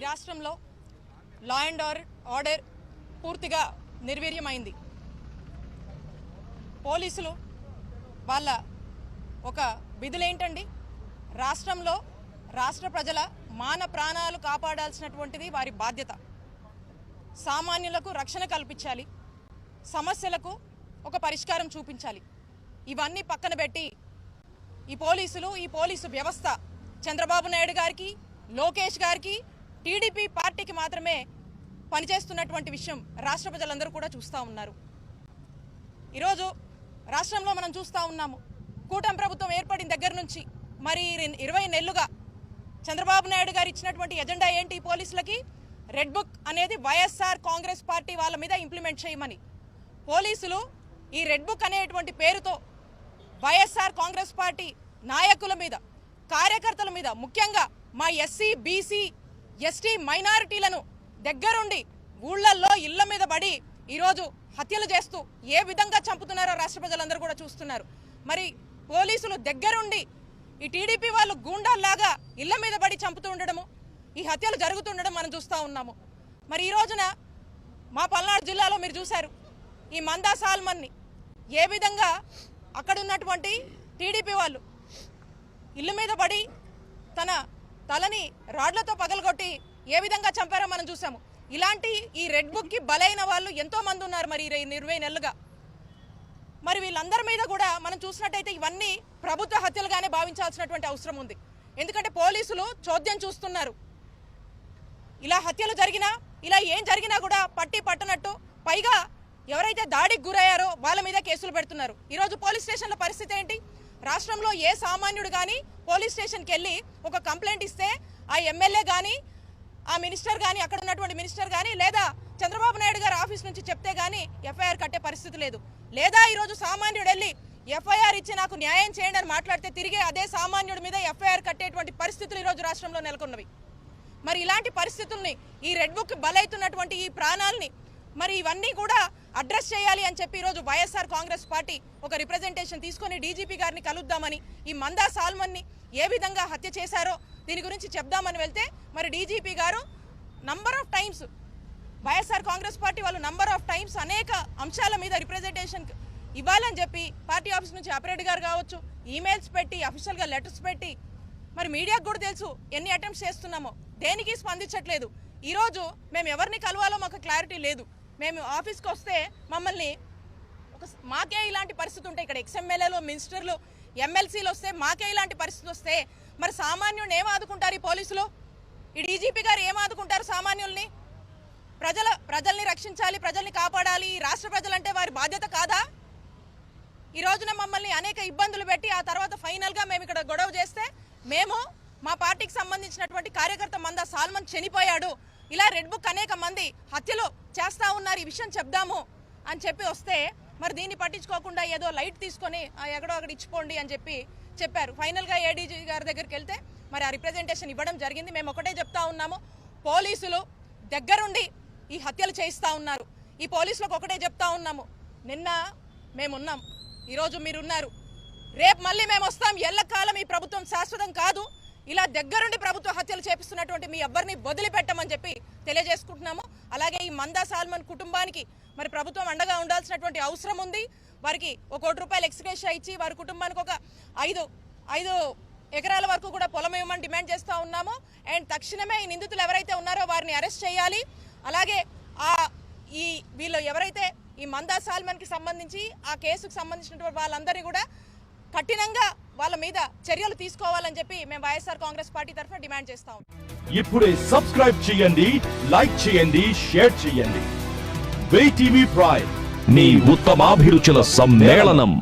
రాష్ట్రంలో law and order పూర్తిగా నిర్వీర్యమైంది. పోలీసులు వాళ్ళ ఒక విధులేంటండి, రాష్ట్రంలో రాష్ట్ర ప్రజల మాన ప్రాణాలు కాపాడాల్సినటువంటిది వారి బాధ్యత. సామాన్యులకు రక్షణ కల్పించాలి, సమస్యలకు ఒక పరిష్కారం చూపించాలి. ఇవన్నీ పక్కన పెట్టి ఈ పోలీసు వ్యవస్థ చంద్రబాబు నాయుడు గారికి, లోకేష్ గారికి, టీడీపీ పార్టీకి మాత్రమే పనిచేస్తున్నటువంటి విషయం రాష్ట్ర ప్రజలందరూ కూడా చూస్తూ ఉన్నారు. ఈరోజు రాష్ట్రంలో మనం చూస్తూ ఉన్నాము, కూటమి ప్రభుత్వం ఏర్పడిన దగ్గర నుంచి మరి 20 నెలలుగా చంద్రబాబు నాయుడు గారు ఇచ్చినటువంటి ఎజెండా ఏంటి? పోలీసులకి రెడ్ బుక్ అనేది వైఎస్ఆర్ కాంగ్రెస్ పార్టీ వాళ్ళ మీద ఇంప్లిమెంట్ చేయమని. పోలీసులు ఈ రెడ్ బుక్ అనేటువంటి పేరుతో వైఎస్ఆర్ కాంగ్రెస్ పార్టీ నాయకుల మీద, కార్యకర్తల మీద, ముఖ్యంగా మా ఎస్సీ, బీసీ, ఎస్టీ మైనారిటీలను దగ్గరుండి ఊళ్ళల్లో ఇళ్ల మీద పడి ఈరోజు హత్యలు చేస్తూ ఏ విధంగా చంపుతున్నారో రాష్ట్ర ప్రజలందరూ కూడా చూస్తున్నారు. మరి పోలీసులు దగ్గరుండి ఈ టీడీపీ వాళ్ళు గూండాల్లాగా ఇళ్ల మీద పడి చంపుతూ ఉండడము, ఈ హత్యలు జరుగుతుండడం మనం చూస్తూ ఉన్నాము. మరి ఈ రోజున మా పల్నాడు జిల్లాలో మీరు చూశారు, ఈ మందా సాల్మన్ని ఏ విధంగా అక్కడ ఉన్నటువంటి టీడీపీ వాళ్ళు ఇళ్ళ మీద పడి తన తలని రాడ్లతో పగలగొట్టి ఏ విధంగా చంపారో మనం చూసాము. ఇలాంటి ఈ రెడ్ బుక్కి బలైన వాళ్ళు ఎంతో మంది ఉన్నారు మరి 20 నెలలుగా. మరి వీళ్ళందరి మీద కూడా మనం చూసినట్టయితే ఇవన్నీ ప్రభుత్వ హత్యలుగానే భావించాల్సినటువంటి అవసరం ఉంది. ఎందుకంటే పోలీసులు చోద్యం చూస్తున్నారు. ఇలా హత్యలు జరిగినా, ఇలా ఏం జరిగినా కూడా పట్టనట్టు, పైగా ఎవరైతే దాడికి గురయ్యారో వాళ్ళ మీద కేసులు పెడుతున్నారు. ఈరోజు పోలీస్ స్టేషన్ల పరిస్థితి ఏంటి? రాష్ట్రంలో ఏ సామాన్యుడు కానీ పోలీస్ స్టేషన్కి వెళ్ళి ఒక కంప్లైంట్ ఇస్తే ఆ ఎమ్మెల్యే కానీ, ఆ మినిస్టర్ కానీ, అక్కడ ఉన్నటువంటి మినిస్టర్ కానీ, లేదా చంద్రబాబు నాయుడు గారు ఆఫీస్ నుంచి చెప్తే కానీ ఎఫ్ఐఆర్ కట్టే పరిస్థితి లేదు. లేదా ఈరోజు సామాన్యుడు వెళ్ళి ఎఫ్ఐఆర్ ఇచ్చి నాకు న్యాయం చేయండి అని మాట్లాడితే తిరిగే అదే సామాన్యుడి మీద ఎఫ్ఐఆర్ కట్టేటువంటి పరిస్థితులు ఈరోజు రాష్ట్రంలో నెలకొన్నవి. మరి ఇలాంటి పరిస్థితుల్ని, ఈ రెడ్ బుక్ బలైతున్నటువంటి ఈ ప్రాణాలని మరి ఇవన్నీ కూడా అడ్రస్ చేయాలి అని చెప్పి ఈరోజు వైఎస్ఆర్ కాంగ్రెస్ పార్టీ ఒక రిప్రజెంటేషన్ తీసుకొని డీజీపీ గారిని కలుద్దామని, ఈ మందా సాల్మన్ని ఏ విధంగా హత్య చేశారో దీని గురించి చెప్దామని వెళ్తే మరి డీజీపీ గారు number of times, YSR Congress party వాళ్ళు నంబర్ ఆఫ్ టైమ్స్ అనేక అంశాల మీద రిప్రజెంటేషన్ ఇవ్వాలని చెప్పి పార్టీ ఆఫీస్ నుంచి అపరెడ్డి గారు కావచ్చు, ఈమెయిల్స్ పెట్టి, అఫీషియల్గా లెటర్స్ పెట్టి, మరి మీడియాకు కూడా తెలుసు ఎన్ని అటెంప్ట్స్ చేస్తున్నామో, దేనికి స్పందించట్లేదు. ఈరోజు మేము ఎవరిని కలవాలో మాకు క్లారిటీ లేదు. మేము ఆఫీస్కి వస్తే మమ్మల్ని మాకే ఇలాంటి పరిస్థితి ఉంటే, ఇక్కడ ఎక్స్ఎమ్మెల్యేలు, మినిస్టర్లు, ఎమ్మెల్సీలు వస్తే మాకే ఇలాంటి పరిస్థితి వస్తే మరి సామాన్యుడిని ఏం ఆదుకుంటారు ఈ పోలీసులు? ఈ డీజీపీ గారు ఏం ఆదుకుంటారు సామాన్యుల్ని? ప్రజల్ని రక్షించాలి, ప్రజల్ని కాపాడాలి, రాష్ట్ర ప్రజలంటే వారి బాధ్యత కాదా? ఈ రోజున మమ్మల్ని అనేక ఇబ్బందులు పెట్టి ఆ తర్వాత ఫైనల్గా మేము ఇక్కడ గొడవ చేస్తే మేము మా పార్టీకి సంబంధించినటువంటి కార్యకర్త మందా సాల్మన్ చనిపోయాడు, ఇలా రెడ్ బుక్ అనేక మంది హత్యలు చేస్తూ ఉన్నారు, ఈ విషయం చెప్దాము అని చెప్పి వస్తే మరి దీన్ని పట్టించుకోకుండా ఏదో లైట్ తీసుకొని ఎక్కడో అక్కడ ఇచ్చిపోండి అని చెప్పారు. ఫైనల్గా ఏడీజీ గారి దగ్గరికి వెళ్తే మరి ఆ రిప్రజెంటేషన్ ఇవ్వడం జరిగింది. మేము ఒకటే చెప్తా ఉన్నాము, పోలీసులు దగ్గరుండి ఈ హత్యలు చేయిస్తూ ఉన్నారు. ఈ పోలీసులకు ఒకటే చెప్తా ఉన్నాము, నిన్న మేమున్నాం, ఈరోజు మీరున్నారు, రేపు మళ్ళీ మేము వస్తాం. ఎల్లకాలం ఈ ప్రభుత్వం శాశ్వతం కాదు. ఇలా దగ్గరుండి ప్రభుత్వ హత్యలు చేపిస్తున్నటువంటి మీ ఎవ్వరిని వదిలిపెట్టమని చెప్పి తెలియజేసుకుంటున్నాము. అలాగే ఈ మందా సాల్మన్ కుటుంబానికి మరి ప్రభుత్వం అండగా ఉండాల్సినటువంటి అవసరం ఉంది. వారికి ₹1 కోటి ఎక్స్గ్రేషియా ఇచ్చి వారి కుటుంబానికి ఒక 5 ఎకరాల వరకు కూడా పొలం ఇవ్వమని డిమాండ్ చేస్తూ ఉన్నాము. అండ్ తక్షణమే ఈ నిందితులు ఎవరైతే ఉన్నారో వారిని అరెస్ట్ చేయాలి. అలాగే వీళ్ళు ఎవరైతే ఈ మందా సాల్మన్కి సంబంధించి ఆ కేసుకు సంబంధించినటువంటి వాళ్ళందరినీ కూడా కఠినంగా వాళ్ళ మీద చర్యలు తీసుకోవాలని చెప్పి మేము వైఎస్ఆర్ కాంగ్రెస్ పార్టీ తరఫున డిమాండ్ చేస్తాం. ఇప్పుడే సబ్స్క్రైబ్ చేయండి, లైక్ చేయండి, షేర్ చేయండి. VTV ప్రైమ్, మీ ఉత్తమాభిరుచుల సమ్మేళనం.